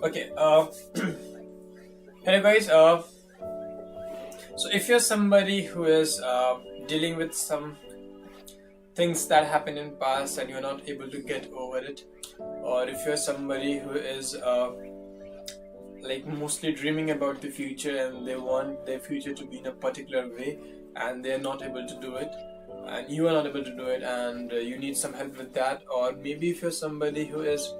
Okay. Hello guys. So if you're somebody who is dealing with some things that happened in past and you're not able to get over it, or if you're somebody who is like mostly dreaming about the future and they want their future to be in a particular way and they're not able to do it, and you are not able to do it, and you need some help with that, or maybe if you're somebody who is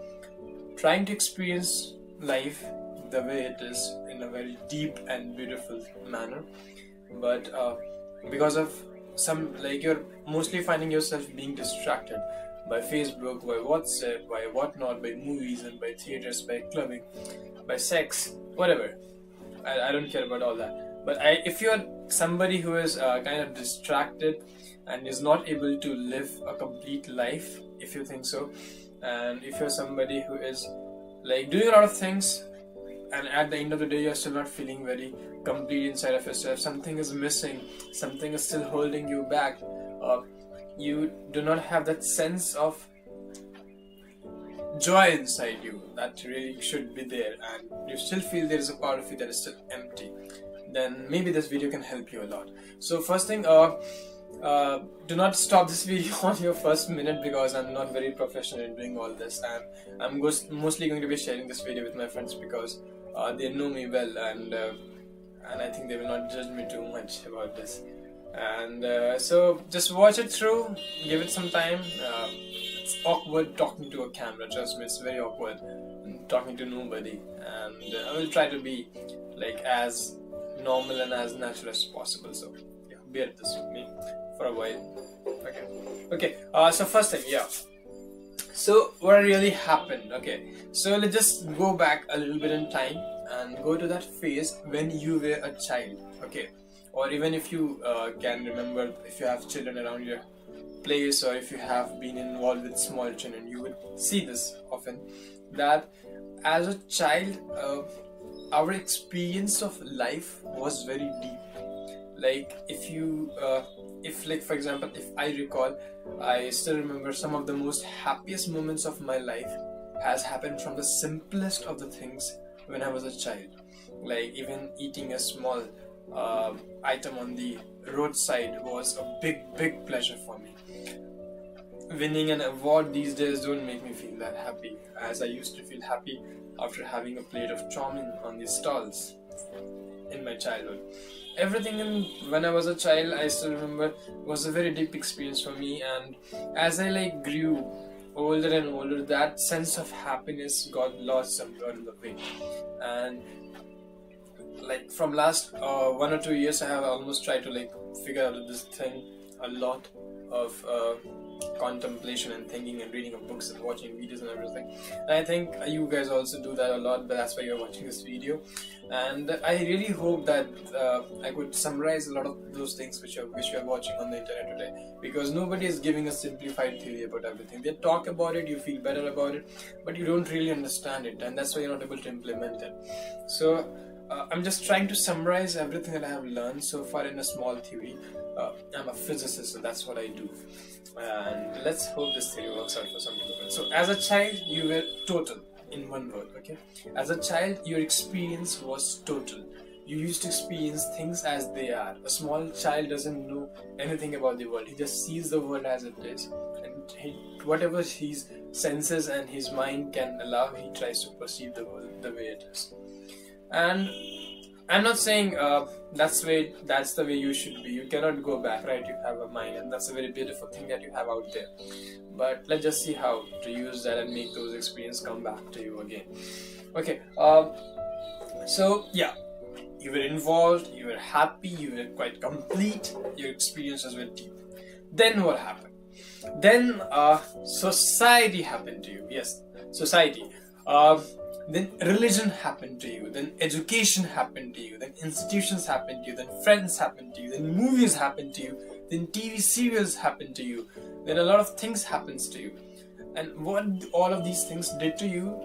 trying to experience life the way it is in a very deep and beautiful manner, but because of some, like, you're mostly finding yourself being distracted by Facebook, by WhatsApp, by whatnot, by movies and by theaters, by clubbing, by sex, whatever. I don't care about all that. But if you're somebody who is kind of distracted and is not able to live a complete life, if you think so, and if you're somebody who is like doing a lot of things and at the end of the day you're still not feeling very complete inside of yourself, something is missing, something is still holding you back, you do not have that sense of joy inside you that really should be there, and you still feel there is a part of you that is still empty, then maybe this video can help you a lot. So first thing, do not stop this video on your first minute, because I'm not very professional in doing all this, and I'm mostly going to be sharing this video with my friends because they know me well, and I think they will not judge me too much about this. And so just watch it through, give it some time. It's awkward talking to a camera, trust me, it's very awkward talking to nobody, and I will try to be like as normal and as natural as possible. So yeah, bear this with me for a while. Okay. So first thing, yeah. So what really happened? Okay. So let's just go back a little bit in time and go to that phase when you were a child. Okay. Or even if you can remember, if you have children around your place, or if you have been involved with small children, you would see this often, that as a child, our experience of life was very deep. Like if like for example, if I recall, I still remember some of the most happiest moments of my life has happened from the simplest of the things when I was a child. Like even eating a small item on the roadside was a big pleasure for me. Winning an award these days don't make me feel that happy as I used to feel happy after having a plate of chow-mein on the stalls in my childhood. Everything when I was a child, I still remember, was a very deep experience for me, and as I like grew older and older, that sense of happiness got lost somewhere in the way. And like from last 1 or 2 years, I have almost tried to like figure out this thing, a lot of contemplation and thinking and reading of books and watching videos and everything. And I think you guys also do that a lot, but that's why you're watching this video. And I really hope that I could summarize a lot of those things which you're watching on the internet today, because nobody is giving a simplified theory about everything. They talk about it, you feel better about it, but you don't really understand it, and that's why you're not able to implement it. So I'm just trying to summarize everything that I have learned so far in a small theory. I'm a physicist, so that's what I do. And let's hope this theory works out for some people. So as a child, you were total, in one word, okay? As a child, your experience was total. You used to experience things as they are. A small child doesn't know anything about the world. He just sees the world as it is. And whatever his senses and his mind can allow, he tries to perceive the world the way it is. And I'm not saying that's the way you should be. You cannot go back, right? You have a mind, and that's a very beautiful thing that you have out there. But let's just see how to use that and make those experiences come back to you again. Okay. So yeah, you were involved, you were happy, you were quite complete. Your experiences were deep. Then what happened? Then society happened to you. Yes, society. Then religion happened to you, then education happened to you, then institutions happened to you, then friends happened to you, then movies happened to you, then TV serials happened to you, then a lot of things happens to you. And what all of these things did to you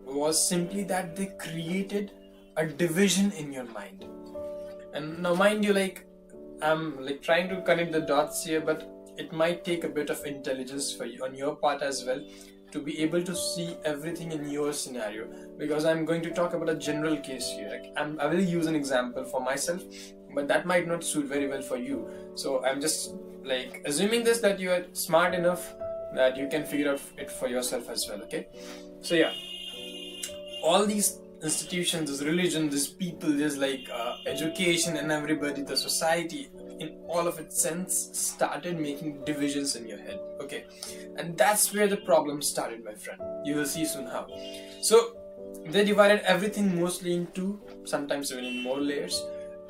was simply that they created a division in your mind. And now mind you, like, I'm like trying to connect the dots here, but it might take a bit of intelligence for you on your part as well. to be able to see everything in your scenario, because I'm going to talk about a general case here. Like, I will use an example for myself, but that might not suit very well for you. So I'm just like assuming this, that you are smart enough that you can figure out it for yourself as well. Okay, so yeah, all these institutions, this religion, this people, this like education and everybody, the society in all of its sense started making divisions in your head. Okay, and that's where the problem started, my friend. You will see soon how. So they divided everything mostly into, sometimes even in more layers.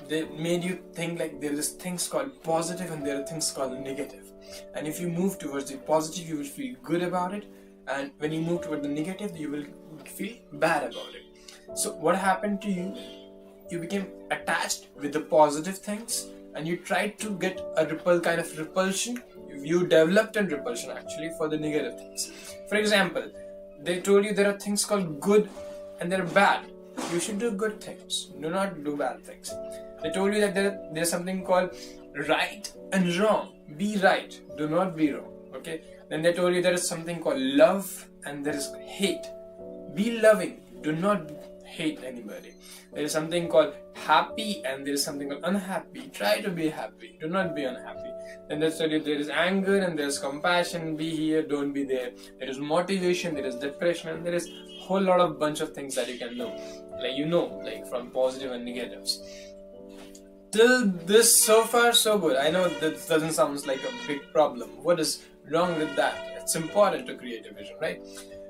They made you think like there is things called positive and there are things called negative, and if you move towards the positive you will feel good about it, and when you move toward the negative you will feel bad about it. So what happened to you? You became attached with the positive things and you tried to get a kind of repulsion. You developed a repulsion actually for the negative things. For example, they told you there are things called good and they're bad. You should do good things, do not do bad things. They told you that there's something called right and wrong. Be right, do not be wrong. Okay. Then they told you there is something called love and there is hate. Be loving, do not hate anybody. There is something called happy and there is something called unhappy. Try to be happy, do not be unhappy. Then they tell you there is anger and there is compassion. Be here, don't be there. There is motivation, there is depression, and there is a whole lot of bunch of things that you can know. Like from positive and negatives. Till this, so far so good. I know that doesn't sound like a big problem. What is wrong with that? It's important to create a vision, right?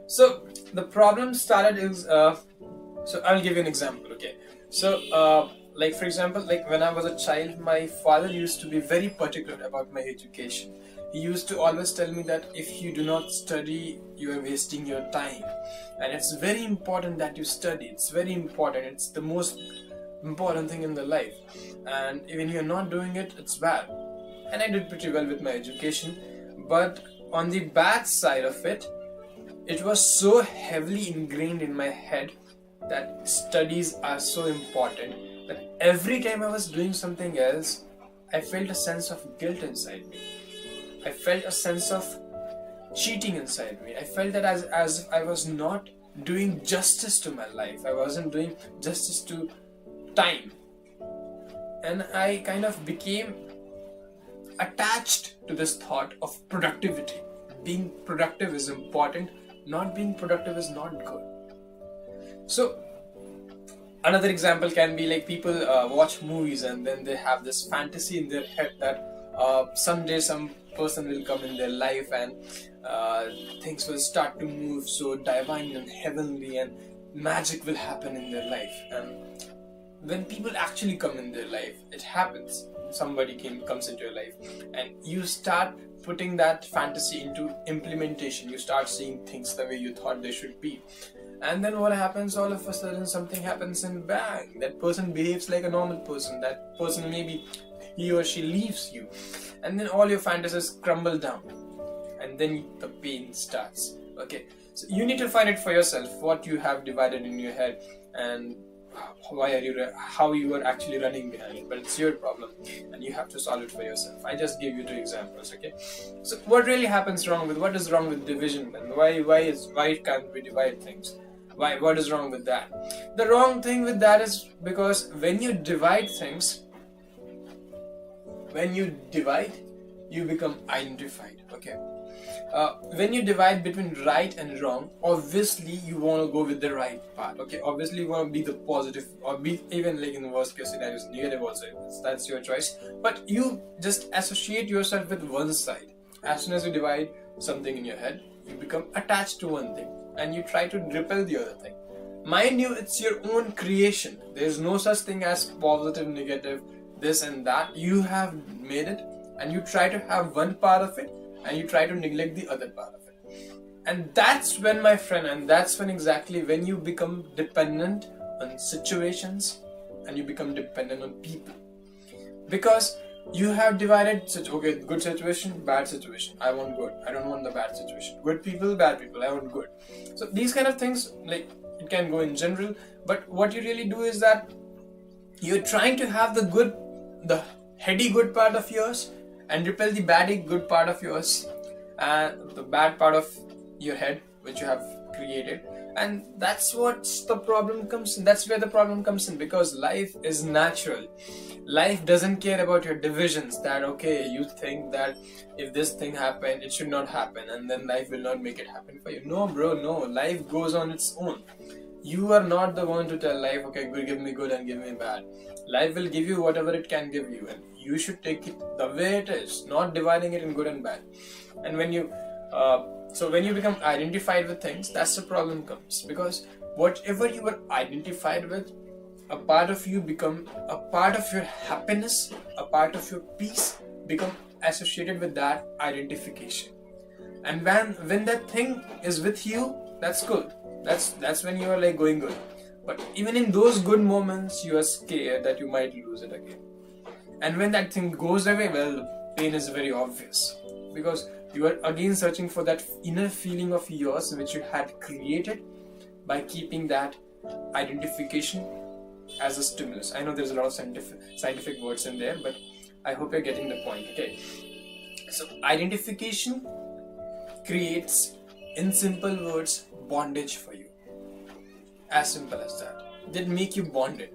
So the problem started is so I'll give you an example. Okay, so like for example, like when I was a child, my father used to be very particular about my education. He used to always tell me that if you do not study, you are wasting your time, and it's very important that you study. It's very important. It's the most important thing in the life, and when you're not doing it, it's bad. And I did pretty well with my education, but on the bad side of it, it was so heavily ingrained in my head that studies are so important that every time I was doing something else, I felt a sense of guilt inside me. I felt a sense of cheating inside me. I felt that as if I was not doing justice to my life. I wasn't doing justice to time. And I kind of became attached to this thought of productivity. Being productive is important, not being productive is not good. So another example can be like people watch movies and then they have this fantasy in their head that someday some person will come in their life and things will start to move so divine and heavenly and magic will happen in their life. And when people actually come in their life, it happens. Somebody comes into your life and you start putting that fantasy into implementation. You start seeing things the way you thought they should be. And then what happens? All of a sudden something happens and bang, that person behaves like a normal person. That person, maybe he or she leaves you. And then all your fantasies crumble down. And then the pain starts. Okay, so you need to find it for yourself, what you have divided in your head and how you are actually running behind it. But it's your problem and you have to solve it for yourself. I just gave you 2 examples. Okay, so what really happens wrong with, what is wrong with division, and why can't we divide things? What is wrong with that? The wrong thing with that is because when you divide things, you become identified. Okay, when you divide between right and wrong, obviously you want to go with the right part. Okay, obviously you want to be the positive, or be even like in the worst case scenarios negative also. That's your choice, but you just associate yourself with one side. As soon as you divide something in your head, you become attached to one thing and you try to repel the other thing. Mind you, it's your own creation. There's no such thing as positive, negative, this and that. You have made it and you try to have one part of it and you try to neglect the other part of it. And that's when, my friend, and that's when exactly when you become dependent on situations and you become dependent on people. Because you have divided such, okay, good situation, bad situation, I want good, I don't want the bad situation. Good people, bad people, I want good. So these kind of things, like, it can go in general, but what you really do is that you're trying to have the heady good part of yours and repel the bad good part of yours, and the bad part of your head, which you have created. And that's what's the problem comes in. That's where the problem comes in, because life is natural. Life doesn't care about your divisions, that okay, you think that if this thing happened it should not happen, and then life will not make it happen for you. No bro, no, life goes on its own. You are not the one to tell life, okay, good, give me good and give me bad. Life will give you whatever it can give you, and you should take it the way it is, not dividing it in good and bad. And when you when you become identified with things, that's the problem comes, because whatever you were identified with, a part of you become a part of your happiness, a part of your peace become associated with that identification. And when that thing is with you, that's good. That's when you are like going good. But even in those good moments, you are scared that you might lose it again. And when that thing goes away, well, the pain is very obvious, because you are again searching for that inner feeling of yours which you had created by keeping that identification as a stimulus. I know there's a lot of scientific words in there, but I hope you're getting the point. Okay, so identification creates, in simple words, bondage for you. As simple as that. They make you bonded.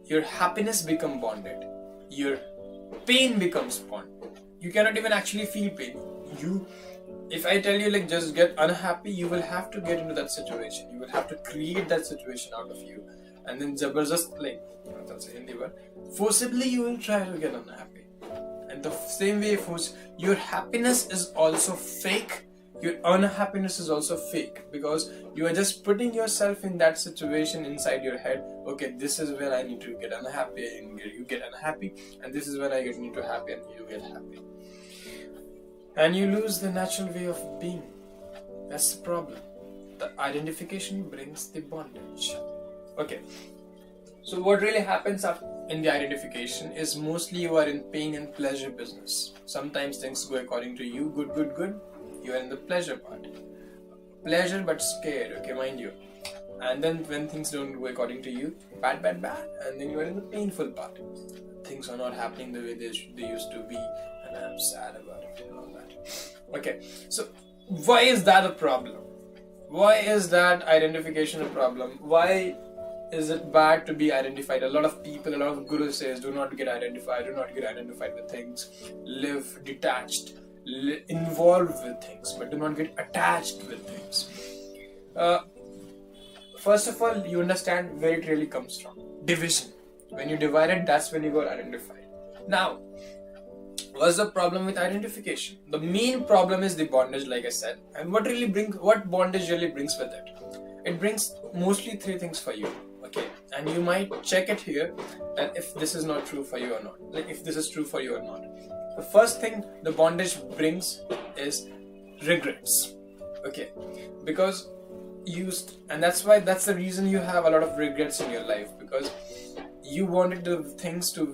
Your happiness becomes bonded. Your pain becomes bonded. You cannot even actually feel pain. If I tell you like just get unhappy, you will have to get into that situation. You will have to create that situation out of you, and then jabardast, like that's a Hindi word, forcibly you will try to get unhappy. And the same way, your happiness is also fake. Your unhappiness is also fake, because you are just putting yourself in that situation inside your head. Okay, this is when I need to get unhappy, and you get unhappy, and this is when I need to happy, and you get happy. And you lose the natural way of being. That's the problem. The identification brings the bondage. Okay, so what really happens in the identification is mostly you are in pain and pleasure business. Sometimes things go according to you, good. You are in the pleasure part. Pleasure but scared, okay, mind you. And then when things don't go according to you, bad, and then you are in the painful part. Things are not happening the way they used to be, and I'm sad about it and all that. Okay, so why is that a problem? Why is that identification a problem? Why is it bad to be identified? A lot of people, a lot of gurus says, do not get identified with things. Live detached. Involved with things, but do not get attached with things. First of all, you understand where it really comes from. Division. When you divide it, that's when you got identified. Now, what's the problem with identification? The main problem is the bondage, like I said. And what bondage really brings with it? It brings mostly three things for you. Okay, and you might check it here, and if this is not true for you or not, like if this is true for you or not. The first thing the bondage brings is regrets. Okay, because that's the reason you have a lot of regrets in your life, because you wanted the things to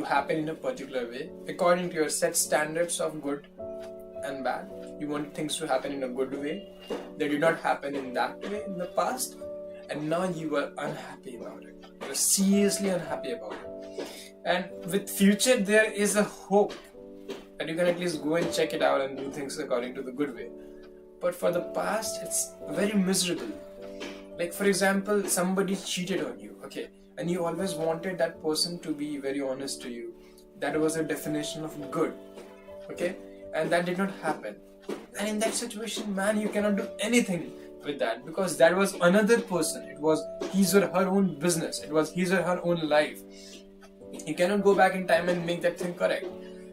happen in a particular way according to your set standards of good and bad. You wanted things to happen in a good way. They did not happen in that way in the past, and now you are unhappy about it. You are seriously unhappy about it. And with future, there is a hope that you can at least go and check it out and do things according to the good way. But for the past, it's very miserable. Like for example, somebody cheated on you, okay, and you always wanted that person to be very honest to you. That was a definition of good, okay, and that did not happen. And in that situation, man, you cannot do anything with that, because that was another person. It was his or her own business. It was his or her own life. You cannot go back in time and make that thing correct.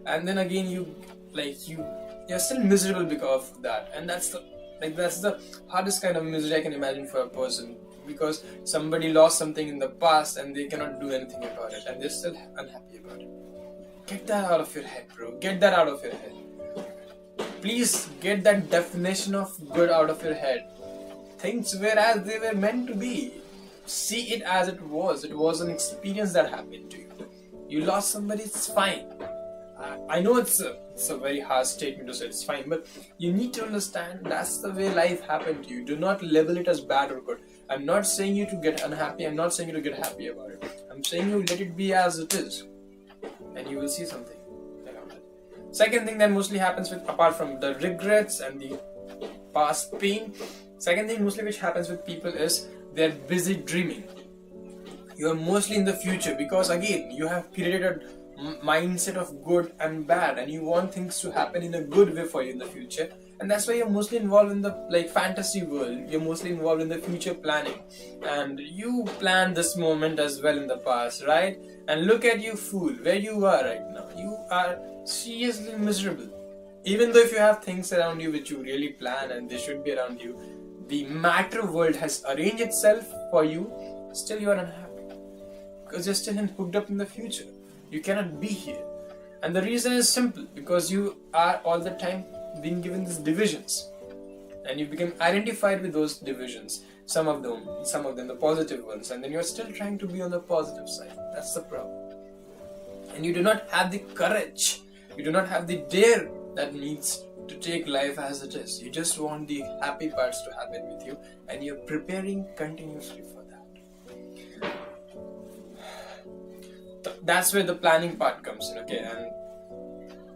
And then again, you're still miserable because of that. And that's the hardest kind of misery I can imagine for a person, because somebody lost something in the past and they cannot do anything about it, and they're still unhappy about it. Get that out of your head, bro. Get that out of your head. Please get that definition of good out of your head. Things were as they were meant to be. See it as it was. It was an experience that happened to you. You lost somebody, it's fine. I know it's a very harsh statement to say it's fine, but you need to understand that's the way life happened to you. Do not label it as bad or good. I'm not saying you to get unhappy. I'm not saying you to get happy about it. I'm saying you let it be as it is, and you will see something around it. Second thing that mostly happens apart from the regrets and the past pain. Second thing mostly which happens with people is they're busy dreaming. You are mostly in the future because again you have created a mindset of good and bad, and you want things to happen in a good way for you in the future, and that's why you're mostly involved in the fantasy world. You're mostly involved in the future planning, and you planned this moment as well in the past, right? And look at you, fool, where you are right now. You are seriously miserable. Even though if you have things around you which you really plan and they should be around you, the matter world has arranged itself for you, still you are unhappy because you're still hooked up in the future. You cannot be here, and the reason is simple, because you are all the time being given these divisions, and you become identified with those divisions. Some of them the positive ones, and then you're still trying to be on the positive side. That's the problem, and you do not have the courage. You do not have the dare that needs to take life as it is. You just want the happy parts to happen with you, and you're preparing continuously for that. That's where the planning part comes in, okay? And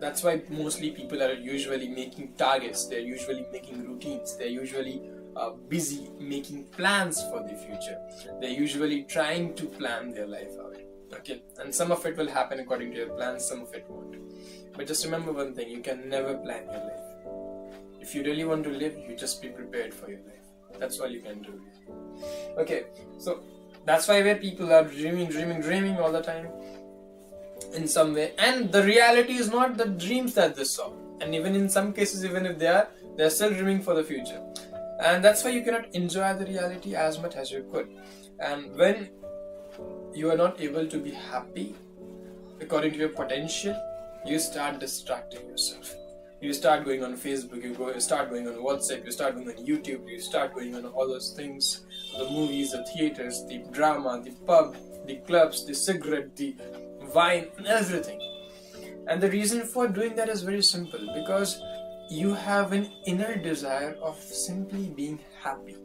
that's why mostly people are usually making targets, they're usually making routines, they're usually busy making plans for the future. They're usually trying to plan their life out, okay? And some of it will happen according to your plans, some of it won't. But just remember one thing, you can never plan your life. If you really want to live, you just be prepared for your life. That's all you can do. Okay, so that's why where people are dreaming all the time in some way, and the reality is not the dreams that they saw. And even in some cases, even if they're still dreaming for the future. And that's why you cannot enjoy the reality as much as you could. And when you are not able to be happy according to your potential, you start distracting yourself. You start going on Facebook, you start going on WhatsApp, you start going on YouTube, you start going on all those things, the movies, the theaters, the drama, the pub, the clubs, the cigarette, the wine, everything. And the reason for doing that is very simple, because you have an inner desire of simply being happy.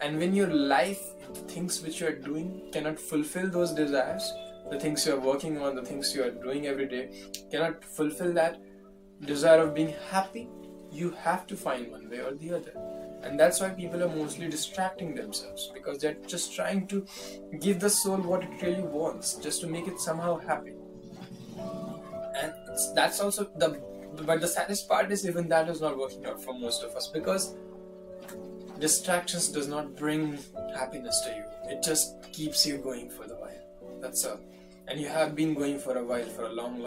And when your life, the things which you are doing cannot fulfill those desires, the things you are working on, the things you are doing every day cannot fulfill that desire of being happy, you have to find one way or the other. And that's why people are mostly distracting themselves, because they're just trying to give the soul what it really wants, just to make it somehow happy. And that's also but the saddest part is even that is not working out for most of us, because distractions does not bring happiness to you. It just keeps you going for the while. That's all. And you have been going for a while, for a long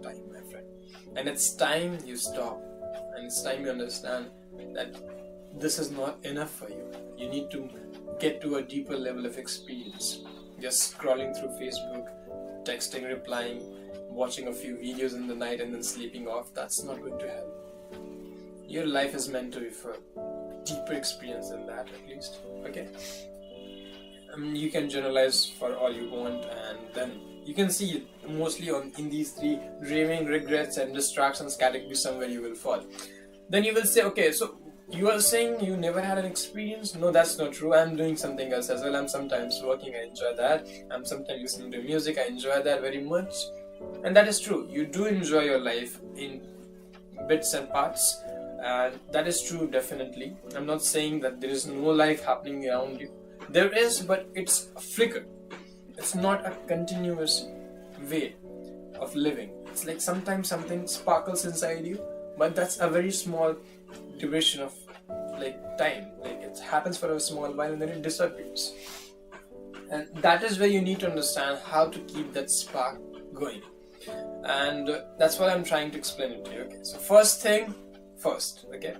time, my friend. And it's time you stop, and it's time you understand that this is not enough for you. You need to get to a deeper level of experience. Just scrolling through Facebook, texting, replying, watching a few videos in the night and then sleeping off, that's not going to help. Your life is meant to be for deeper experience than that, at least. Okay? You can generalize for all you want, and then you can see mostly in these three: dreaming, regrets, and distractions category. Somewhere you will fall. Then you will say, okay, so you are saying you never had an experience? No, that's not true. I'm doing something else as well. I'm sometimes working, I enjoy that. I'm sometimes listening to music, I enjoy that very much. And that is true. You do enjoy your life in bits and parts, and that is true, definitely. I'm not saying that there is no life happening around you. There is, but it's a flicker. It's not a continuous way of living. It's like sometimes something sparkles inside you, but that's a very small duration of time. It happens for a small while and then it disappears. And that is where you need to understand how to keep that spark going. And that's what I'm trying to explain it to you. Okay, so first thing first, okay.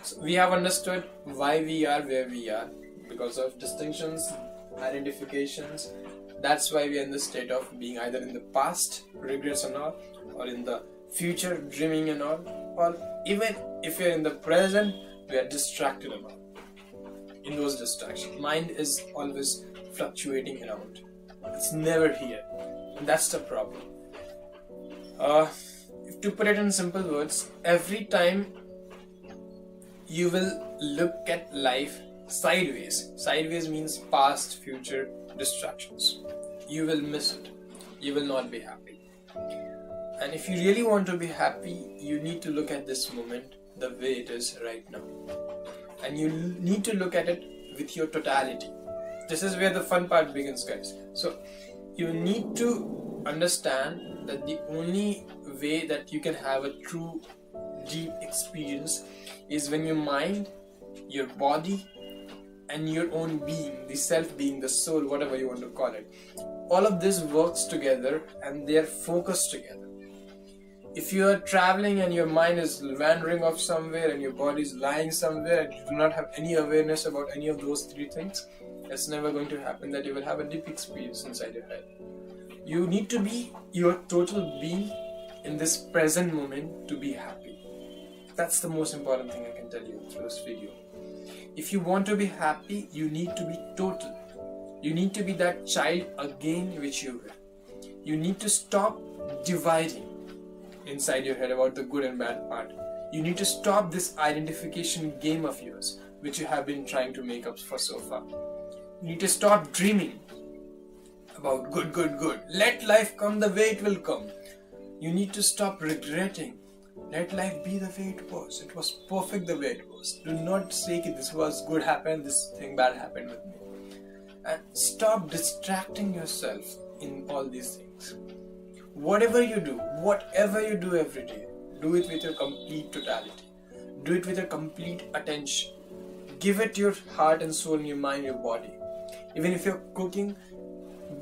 So we have understood why we are where we are, because of distinctions, identifications. That's why we are in the state of being either in the past, regrets and all, or in the future, dreaming and all, or even if you're in the present, we are distracted and all. In those distractions, mind is always fluctuating around. It's never here, and that's the problem. To put it in simple words, every time you will look at life sideways. Sideways means past, future, distractions. You will miss it. You will not be happy. And if you really want to be happy, you need to look at this moment, the way it is right now. And you need to look at it with your totality. This is where the fun part begins, guys. So you need to understand that the only way that you can have a true deep experience is when your mind, your body, and your own being, the self being, the soul, whatever you want to call it, all of this works together and they are focused together. If you are traveling and your mind is wandering off somewhere and your body is lying somewhere and you do not have any awareness about any of those three things, it's never going to happen that you will have a deep experience inside your head. You need to be your total being in this present moment to be happy. That's the most important thing I can tell you through this video. If you want to be happy, you need to be total. You need to be that child again which you were. You need to stop dividing inside your head about the good and bad part. You need to stop this identification game of yours which you have been trying to make up for so far. You need to stop dreaming about good. Let life come the way it will come. You need to stop regretting. Let life be the way it was. It was perfect the way it was. Do not say that this was good happened, this thing bad happened with me. And stop distracting yourself in all these things. Whatever you do every day, do it with your complete totality. Do it with your complete attention. Give it your heart and soul and your mind, your body. Even if you're cooking,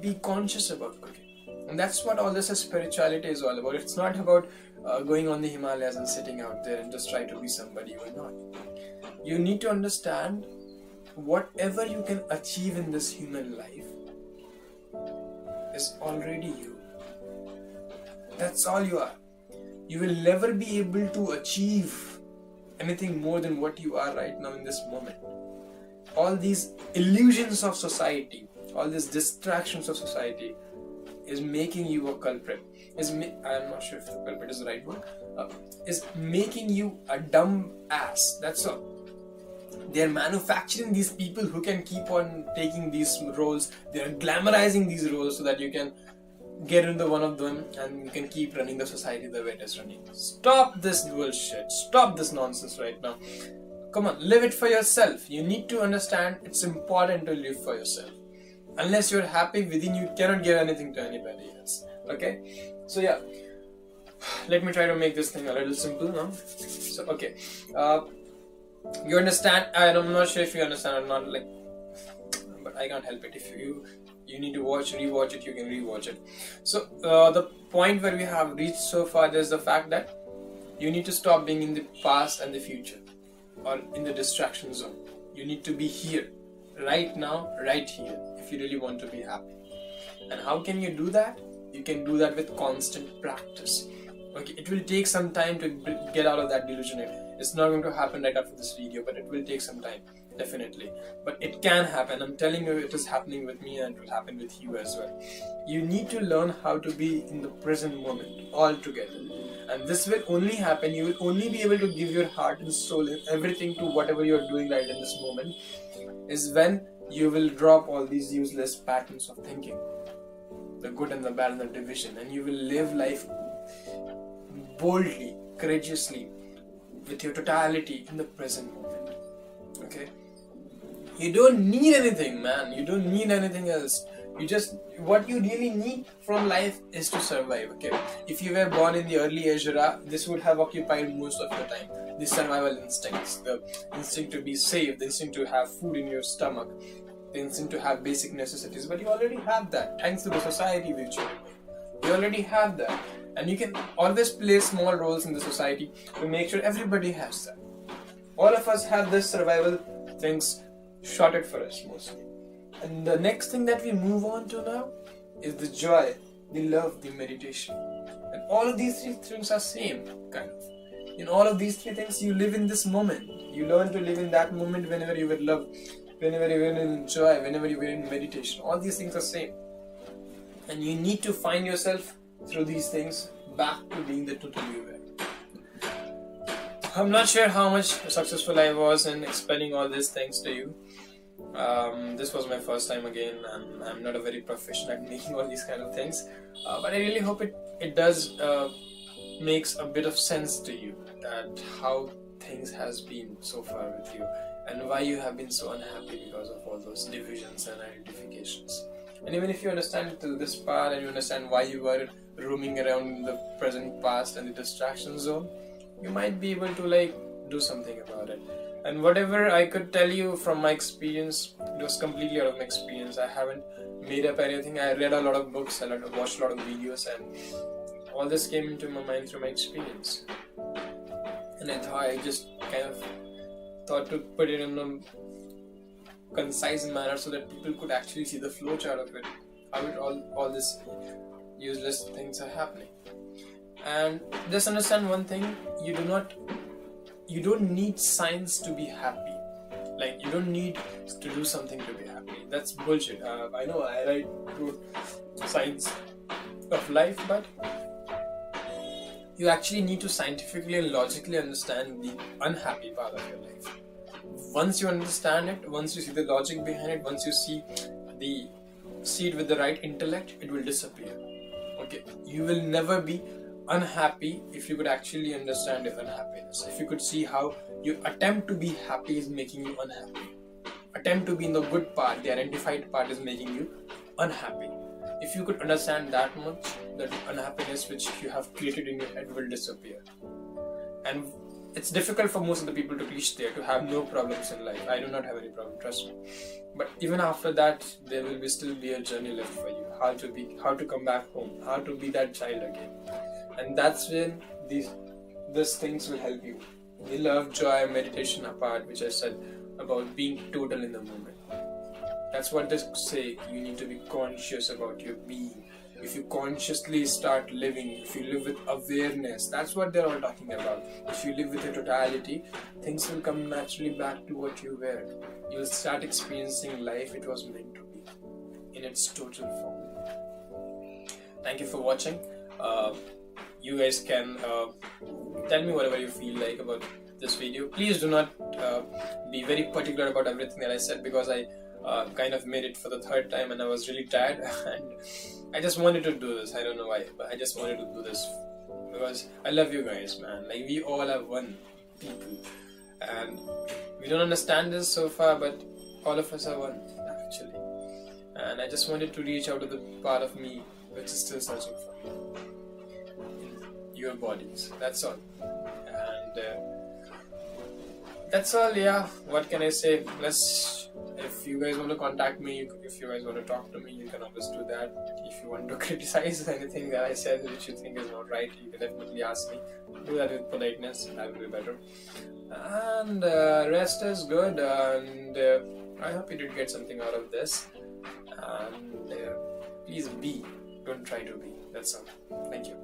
be conscious about cooking. And that's what all this spirituality is all about. It's not about going on the Himalayas and sitting out there and just try to be somebody you're not. You need to understand whatever you can achieve in this human life is already you. That's all you are. You will never be able to achieve anything more than what you are right now in this moment. All these illusions of society, all these distractions of society is making you a culprit. I'm not sure if the culprit is the right word. Is making you a dumb ass. That's all. They're manufacturing these people who can keep on taking these roles. They're glamorizing these roles so that you can get into one of them and you can keep running the society the way it is running. Stop this bullshit. Stop this nonsense right now. Come on, live it for yourself. You need to understand it's important to live for yourself. Unless you're happy within, you cannot give anything to anybody else. Okay? So yeah, let me try to make this thing a little simple now. So okay, you understand, and I'm not sure if you understand or not, like, but I can't help it. If you need to rewatch it, you can rewatch it. So the point where we have reached so far is the fact that you need to stop being in the past and the future or in the distraction zone. You need to be here, right now, right here, if you really want to be happy. And how can you do that? You can do that with constant practice. Okay, it will take some time to get out of that delusion. It's not going to happen right after this video, but it will take some time, definitely. But it can happen. I'm telling you, it is happening with me and it will happen with you as well. You need to learn how to be in the present moment altogether. And this will only happen, you will only be able to give your heart and soul and everything to whatever you're doing right in this moment, is when you will drop all these useless patterns of thinking, the good and the bad and the division, and you will live life boldly, courageously, with your totality in the present moment. Okay? You don't need anything, man. You don't need anything else. What you really need from life is to survive. Okay? If you were born in the early age era, this would have occupied most of your time. The survival instincts, the instinct to be safe, the instinct to have food in your stomach, the instinct to have basic necessities. But you already have that, thanks to the society which you're in. You already have that. And you can always play small roles in the society to make sure everybody has that. All of us have this survival things shorted for us mostly. And the next thing that we move on to now is the joy, the love, the meditation. And all of these three things are same, kind of. In all of these three things, you live in this moment. You learn to live in that moment whenever you will love, whenever you will in joy, whenever you will in meditation. All these things are same. And you need to find yourself through these things back to being the total you were. I'm not sure how much successful I was in explaining all these things to you. This was my first time again, and I'm not a very professional at making all these kind of things, but I really hope it does makes a bit of sense to you, that how things has been so far with you, and why you have been so unhappy because of all those divisions and identifications. And even if you understand till this part and you understand why you were roaming around in the present past and the distraction zone, you might be able to like do something about it. And whatever I could tell you from my experience, it was completely out of my experience. I haven't made up anything. I read a lot of books, I watched a lot of videos, and all this came into my mind through my experience. And I just kind of thought to put it in a concise manner so that people could actually see the flowchart of it, how it all this useless things are happening. And just understand one thing: you don't need science to be happy. Like, you don't need to do something to be happy. That's bullshit. I know I wrote science of life, but you actually need to scientifically and logically understand the unhappy part of your life. Once you understand it, once you see the logic behind it, once you see it with the right intellect, it will disappear. Okay, you will never be unhappy if you could actually understand your unhappiness. If you could see how your attempt to be happy is making you unhappy. Attempt to be in the good part, the identified part, is making you unhappy. If you could understand that much, that unhappiness which you have created in your head will disappear. And it's difficult for most of the people to reach there, to have no problems in life. I do not have any problem, trust me. But even after that, there will still be a journey left for you. How to come back home, how to be that child again. And that's when these things will help you. The love, joy, meditation apart, which I said about being total in the moment. That's what they say. You need to be conscious about your being. If you consciously start living, if you live with awareness, that's what they're all talking about. If you live with your totality, things will come naturally back to what you were. You'll start experiencing life it was meant to be, in its total form. Thank you for watching. You guys can tell me whatever you feel like about this video. Please do not be very particular about everything that I said, because I kind of made it for the 3rd time and I was really tired and I just wanted to do this. I don't know why, but I just wanted to do this because I love you guys, man. Like, we all are one people, and we don't understand this so far, but all of us are one actually. And I just wanted to reach out to the part of me which is still searching for you in your bodies. That's all. And that's all. Yeah, what can I say? If you guys want to contact me, if you guys want to talk to me, you can always do that. If you want to criticize anything that I said which you think is not right, you can definitely ask me. Do that with politeness, and that will be better. And rest is good, and I hope you did get something out of this. And please be, don't try to be. That's all. Thank you.